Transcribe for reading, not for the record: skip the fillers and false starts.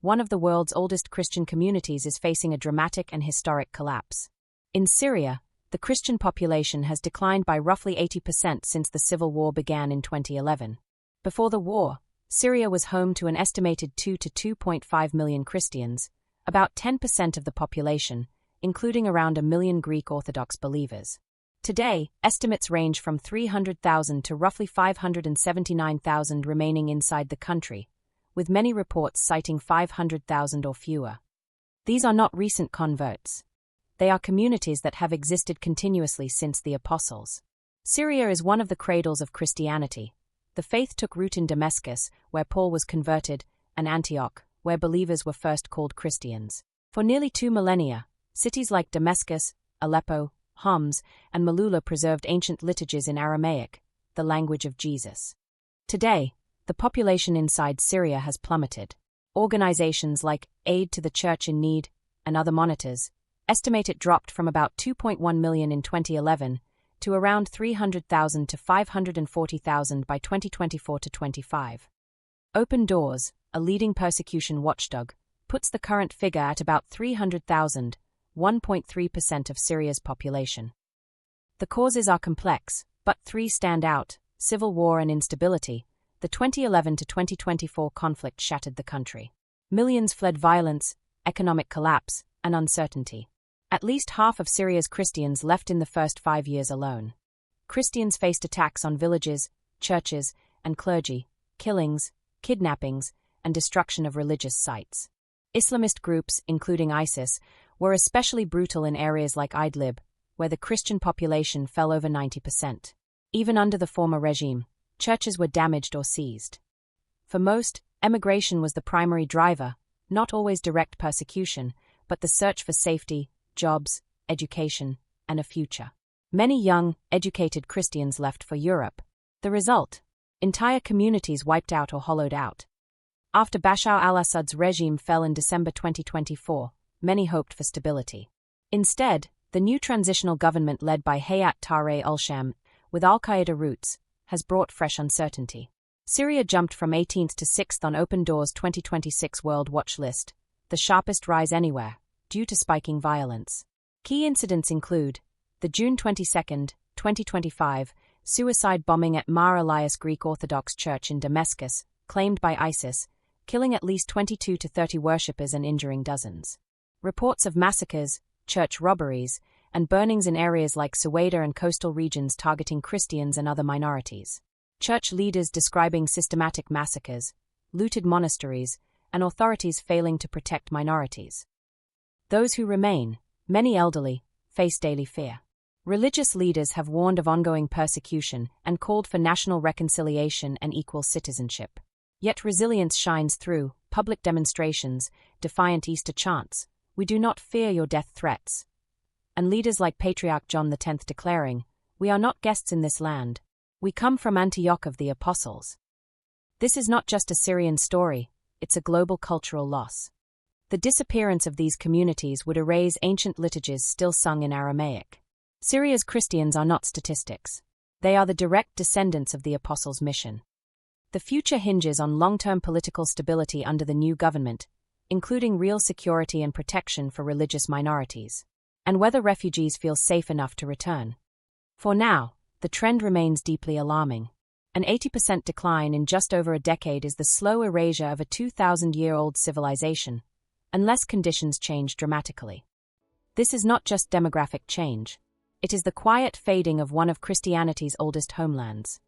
one of the world's oldest Christian communities, is facing a dramatic and historic collapse. In Syria, the Christian population has declined by roughly 80% since the civil war began in 2011. Before the war, Syria was home to an estimated 2 to 2.5 million Christians, about 10% of the population, including around 1 million Greek Orthodox believers. Today, estimates range from 300,000 to roughly 579,000 remaining inside the country, with many reports citing 500,000 or fewer. These are not recent converts. They are communities that have existed continuously since the Apostles. Syria is one of the cradles of Christianity. The faith took root in Damascus, where Paul was converted, and Antioch, where believers were first called Christians. For nearly 2 millennia, cities like Damascus, Aleppo, Homs, and Malula preserved ancient liturgies in Aramaic, the language of Jesus. Today, the population inside Syria has plummeted. Organizations like Aid to the Church in Need and other monitors estimate it dropped from about 2.1 million in 2011 to around 300,000 to 540,000 by 2024 to 25. Open Doors, a leading persecution watchdog, puts the current figure at about 300,000, 1.3% of Syria's population. The causes are complex, but 3 stand out: civil war and instability. The 2011 to 2024 conflict shattered the country. Millions fled violence, economic collapse, and uncertainty. At least half of Syria's Christians left in the first 5 years alone. Christians faced attacks on villages, churches, and clergy, killings, kidnappings, and destruction of religious sites. Islamist groups, including ISIS, were especially brutal in areas like Idlib, where the Christian population fell over 90%. Even under the former regime, churches were damaged or seized. For most, emigration was the primary driver, not always direct persecution, but the search for safety, jobs, education, and a future. Many young, educated Christians left for Europe. The result? Entire communities wiped out or hollowed out. After Bashar al-Assad's regime fell in December 2024, many hoped for stability. Instead, the new transitional government led by Hayat Tahrir al-Sham, with al-Qaeda roots, has brought fresh uncertainty. Syria jumped from 18th to 6th on Open Doors' 2026 World Watch list, the sharpest rise anywhere, due to spiking violence. Key incidents include the June 22, 2025, suicide bombing at Mar Elias Greek Orthodox Church in Damascus, claimed by ISIS, killing at least 22 to 30 worshippers and injuring dozens. Reports of massacres, church robberies, and burnings in areas like Suwaida and coastal regions targeting Christians and other minorities. Church leaders describing systematic massacres, looted monasteries, and authorities failing to protect minorities. Those who remain, many elderly, face daily fear. Religious leaders have warned of ongoing persecution and called for national reconciliation and equal citizenship. Yet resilience shines through public demonstrations, defiant Easter chants, "We do not fear your death threats," and leaders like Patriarch John X declaring, "We are not guests in this land. We come from Antioch of the Apostles." This is not just a Syrian story, it's a global cultural loss. The disappearance of these communities would erase ancient liturgies still sung in Aramaic. Syria's Christians are not statistics. They are the direct descendants of the Apostles' mission. The future hinges on long-term political stability under the new government, including real security and protection for religious minorities, and whether refugees feel safe enough to return. For now, the trend remains deeply alarming. An 80% decline in just over a decade is the slow erasure of a 2,000-year-old civilization, unless conditions change dramatically. This is not just demographic change. It is the quiet fading of one of Christianity's oldest homelands.